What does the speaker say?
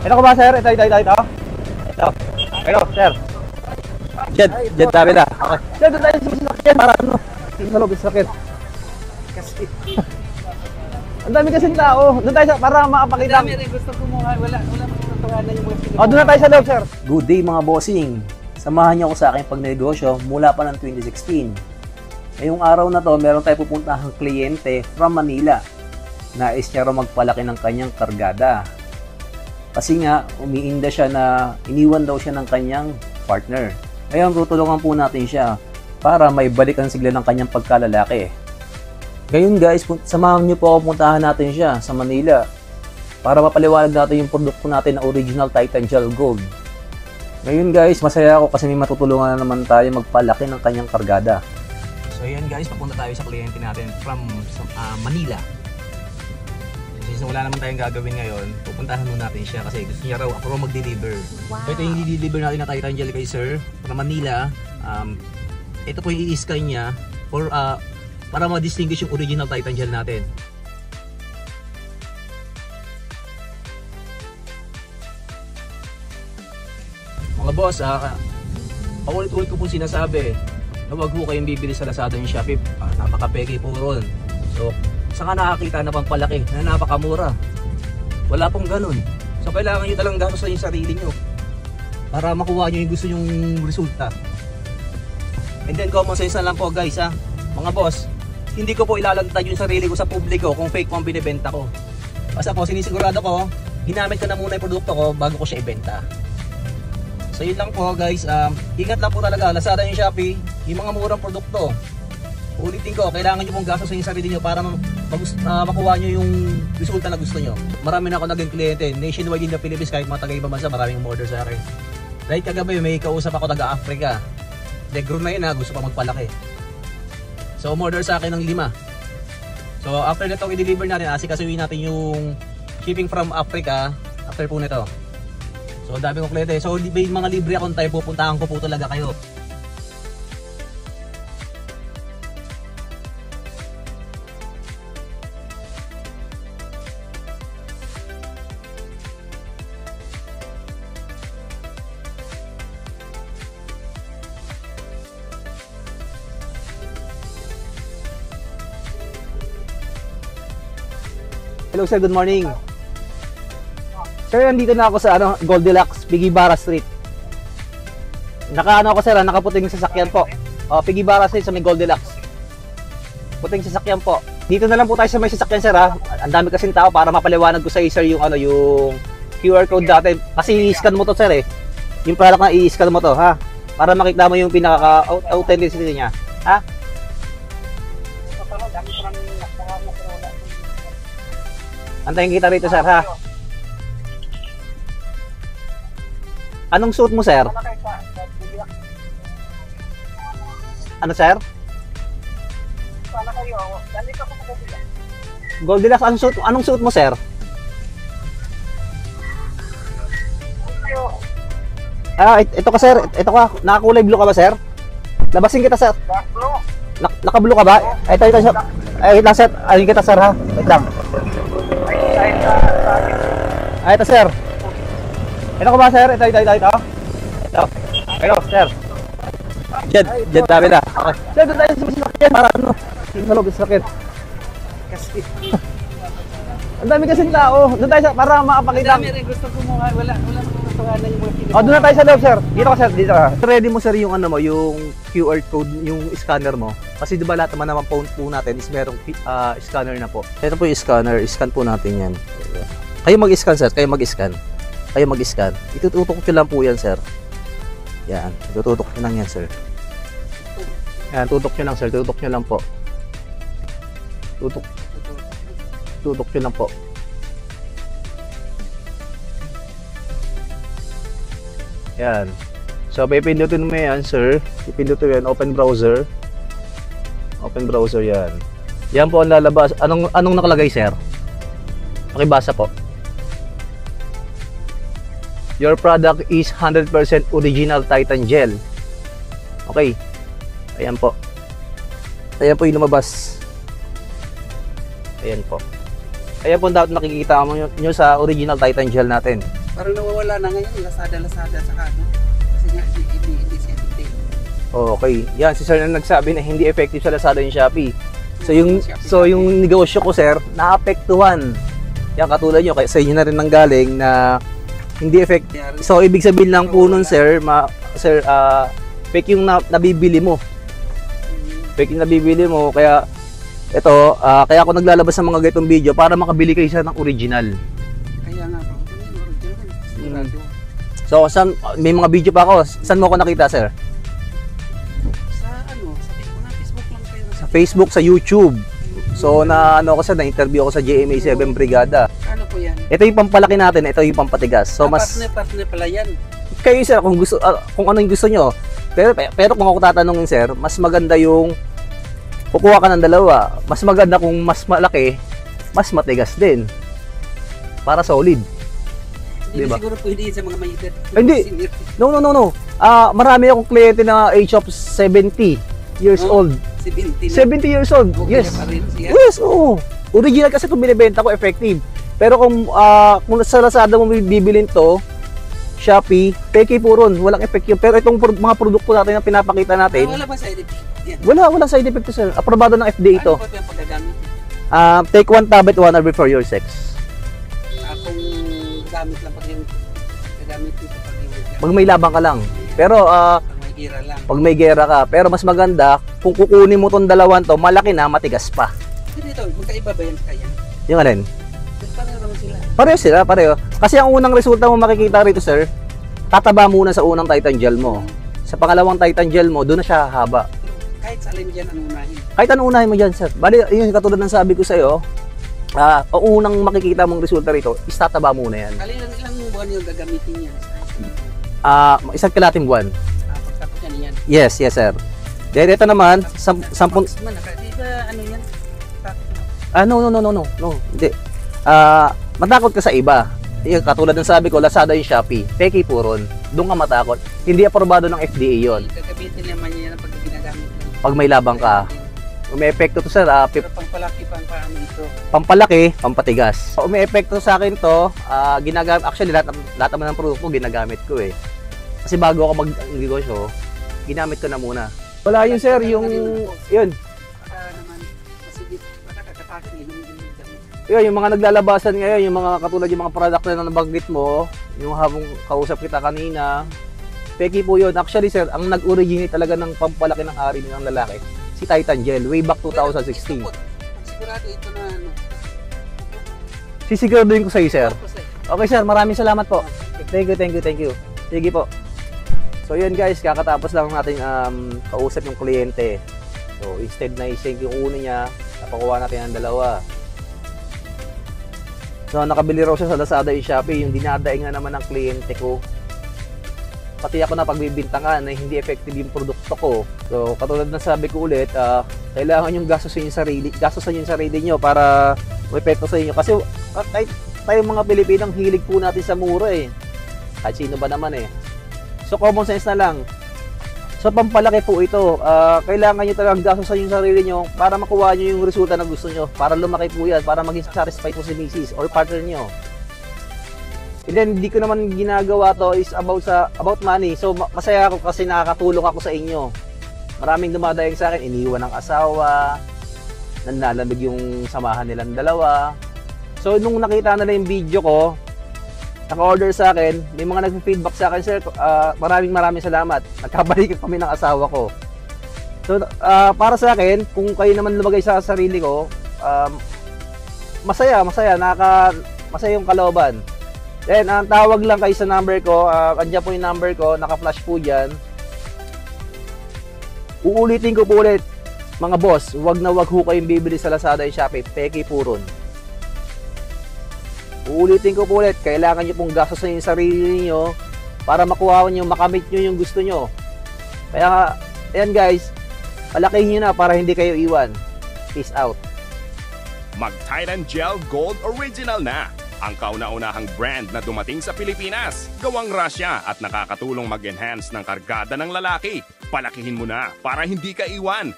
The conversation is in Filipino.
Ito ko ba, sir? Ito. Ito, sir. Jet tabi na. Okay. Sir, doon tayo sa sasakyan. Para ano? Sa loob, sasakyan. Kasi. Ang dami kasing tao. Doon tayo para makapakita. Ang dami rin gusto kumuha. Wala magtatawanan yung mga O, doon na tayo sa loob, sir. Good day mga bossing! Samahan niyo ako sa aking pagnegosyo mula pa ng 2016. Ngayong araw na to, meron tayo pupuntahang kliyente from Manila. Nais niya raw magpalaki ng kanyang kargada. Kasi nga, umiinda siya na iniwan daw siya ng kanyang partner. Ngayon, tutulungan po natin siya para may balikan sigla ng kanyang pagkalalaki. Ngayon guys, samahan niyo po ako, puntahan natin siya sa Manila para mapaliwanag natin yung produkto natin na original Titan Gel Gold. Ngayon guys, masaya ako kasi may matutulungan na naman tayo magpalaki ng kanyang kargada. So yan guys, papunta tayo sa kliyente natin from Manila. Since wala naman tayong gagawin ngayon, pupuntahan muna natin siya kasi gusto niya raw ako raw mag-deliver. Wow. So ito yung i-deliver natin na Titan Gel kay sir from Manila. Ito po yung i-scan niya para ma-distinguish yung original Titan Gel natin. Mga boss, paulit-ulit ko po sinasabi na wag ho kayong bibili sa Lazada yung Shopee, napaka-peke po ron. So, saan ka nakakita na pampalaki na napakamura? Wala pong ganun. So, kailangan nyo talang gastos sa yung sarili nyo para makuha nyo yung gusto nyong resulta. And then, common sense na lang po guys ha. Mga boss, hindi ko po ilalantad yung sarili ko sa publiko kung fake po ang binibenta ko. Basta po, sinisigurado ko, ginamit ko na muna yung produkto ko bago ko siya ibenta. So yun lang po guys, ingat lang po talaga, Lazada yung Shopee, yung mga murang produkto. Ulitin ko, kailangan nyo pong gastos sa inyong sarili nyo para makuha nyo yung resulta na gusto nyo. Marami na ako naging kliyente, nationwide in the Philippines, kahit mga taga-ibang bansa, maraming order sa akin. Dahil kagabi, may kausap ako taga-Africa. Negro na yun gusto pa magpalaki. So umorder sa akin ng 5. So after na itong i-deliver natin, asikasuhin natin yung shipping from Africa, after po nito. So dami kong kliyente. So may mga libre akong tayo, pupuntahan ko po talaga kayo. Hello sir, good morning. Sir, nandito na ako sa Goldilocks, Pigibara Street. Nakaano ako sir, nakaputing sasakyan po. Pigibara Street sa may Goldilocks. Puting sasakyan po. Dito na lang po tayo sa may sasakyan sir ha. Ang dami kasing tao para mapaliwanag ko sa iyo sir yung yung QR code natin. Kasi i-scan mo to sir eh. Yung product na i-scan mo to ha. Para makita mo yung pinaka-authenticity niya. Ha? Antayin kita rito sir ha. Anong suit mo sir? Ano sir? Goldilocks, anong suit mo sir? Ito ka sir, ito ka, nakakulay blue ka ba sir? Labasin kita sir. Naka-blue ka ba? Ito sir. Wait lang sir, ayun kita sir ha. Wait lang. Ito sir. Ito ko ba sir? Ito. Ito, sir. Jet tabi na. Okay. Sir, doon tayo sa sasakyan. Para ano? Sa loob, sasakyan. Kasi. Ang dami kasing tao. Doon tayo para makapakita. Ang dami rin gusto kumuha. Wala magtatawanan yung mga kinuha. Doon na tayo sa loob sir. Dito ka sir, dito ka. Ready mo sir yung yung QR code, yung scanner mo. Kasi diba lahat naman phone po natin is merong scanner na po. Ito po yung scanner. Scan po natin yan. Kayo mag-scan sir. Kayo mag-scan. Itututok ko lang po yan sir. Yan. Itututok ko lang yan sir. Yan. Tutok nyo lang sir. Tutok nyo lang po. Tutok nyo lang po. Yan. So, pipindutin mo yan sir. Pipindutin mo yan. Open browser. Yan. Yan po ang lalabas. Anong nakalagay sir? Pakibasa po. Your product is 100% original Titan Gel. Okay. Ayan po. Ayan po yung lumabas. Ayan po. Ayan po dapat nakikita mo nyo sa original Titan Gel natin. Parang nawawala na ngayon, Lazada sa ano. Kasi nga, hindi siya hindi. Okay. Yan, si sir na nagsabi na hindi effective sa Lazada yung Shopee. So yung negosyo ko, sir, naapektuhan. Yan, katulad nyo, sa inyo na rin nanggaling na hindi effective. So, ibig sabihin lang po nun, sir, fake yung nabibili mo. Fake yung nabibili mo, kaya ito, kaya ako naglalabas ng mga ganitong video para makabili kayo sa ng original. Kaya nga bro, original. So, may mga video pa ako. Saan mo ako nakita, sir? Facebook lang kayo. Sa Facebook, sa YouTube. So, na-interview ako sa GMA 7 Brigada. Ano po yan? Ito yung pampalaki natin, ito yung pampatigas. So, partner pala yan. Kayo, sir, kung ano yung gusto nyo. Pero kung ako tatanungin, sir, mas maganda yung kukuha ka ng dalawa. Mas maganda kung mas malaki, mas matigas din. Para solid. Hindi diba? Siguro pwede yun sa mga may edad. Hindi. No. Marami akong kliyente na age of 70 years old. 70 years old. Okay, Yes. Yes, oo. Original kasi itong binibenta ko, effective. Pero kung sa Lazada mo bibilin to, Shopee, peke po ron, walang effect yun. Pero itong mga produkto natin na pinapakita natin, wala ba side effect? Yan. Walang side effect to, sir. Aprobado ng FDA ito. Ano ba yung paggagamit? Take one tablet 1 hour before your sex. Kung gamit lang pag yung gagamit dito pag yung Pag may labang ka lang. Pero pag may gira lang. pag may gera ka, pero mas maganda kung kukunin mo tong dalawan to, malaki na, matigas pa. Dito, magkaiba ba yan kaya? Yung alin? Pareho naman sila. Pareho. Kasi ang unang resulta mo makikita rito, sir, tataba muna sa unang Titan Gel mo. Sa pangalawang Titan Gel mo, doon na siya haba. Kahit sa alin dyan, anong unahin? Kahit anong unahin mo dyan, sir. Bali, yun katulad ng sabi ko sa'yo, ang unang makikita mong resulta rito, is tataba muna yan. Ilang buwan yung gagamitin yan? Isang kalating buwan. Pagtapos yan. Yes, sir. Then ito naman, sampung... Di ba ano yan? No. Hindi. Matakot ka sa iba. Yung katulad ng sabi ko, Lazada yung Shopee. Peke po ron. Doon ka matakot. Hindi aprobado ng FDA yon. Gagamitin naman yan pag ginagamit. Pag may labang ka. May epekto to, sir. Pero pangpalaki pang paano ito? Pampalaki, pampatigas. May epekto sa akin to. Ginagamit. Actually, lahat naman ng produkto ginagamit ko eh. Kasi bago ako mag-negosyo, ginamit ko na muna. Wala yun, sir. Yun. Baka naman, masigit, baka kakatakin Yun, yung mga naglalabasan ngayon, yung mga katulad yung mga product na nabanggit mo, yung habang kausap kita kanina, peki po yun. Actually, sir, ang nag-originate talaga ng pampalaki ng ari ng lalaki, si Titan Gel, way back 2016. Sigurado ito na ano. Sisiguraduhin ko sa iyo, sir. Okay, sir, maraming salamat po. Thank you. Sige po. So yun guys, kakatapos lang natin kausap yung kliyente. So instead na i-sync yung una niya, napakuha natin ang dalawa. So nakabili raw siya sa Lazada yung Shopee, yung dinadaing nga naman ng kliyente ko. Pati ako na pagbibintangan na hindi effective yung produkto ko. So katulad ng sabi ko ulit, kailangan yung gastusin yung sarili nyo para epekto sa inyo. Kasi kahit tayong mga Pilipinang hilig po natin sa mura eh. Kahit sino ba naman eh. So common sense na lang. So pampalaki po ito. Kailangan nyo talagang gastusin yung sarili nyo para makuha nyo yung resulta na gusto nyo. Para lumaki po yan. Para maging satisfied po si Mrs. or partner nyo. And then hindi ko naman ginagawa to is about money. So masaya ako kasi nakakatulong ako sa inyo. Maraming dumadayang sa akin, iniwan ng asawa, nanlalamig yung samahan nilang dalawa. So nung nakita nila yung video ko, naka-order sa akin, may mga nag-feedback sa akin, sir, maraming salamat. Nagkabalikan kami ng asawa ko. So para sa akin, kung kayo naman lumagay sa sarili ko, masaya yung kalooban. Then, ang tawag lang kayo sa number ko, andyan po yung number ko, naka-flash po dyan. Uulitin ko po ulit, mga boss, wag na wag ho kayong bibili sa Lazada and Shopee, peke po ron. Uulitin ko po ulit, kailangan nyo pong gastusin yung sarili nyo para makuha nyo, makamit nyo yung gusto nyo. Kaya, ayan guys, palakihin nyo na para hindi kayo iwan. Peace out. Mag Titan Gel Gold Original na! Ang kauna-unahang brand na dumating sa Pilipinas. Gawang Russia at nakakatulong mag-enhance ng kargada ng lalaki. Palakihin mo na para hindi ka iwan.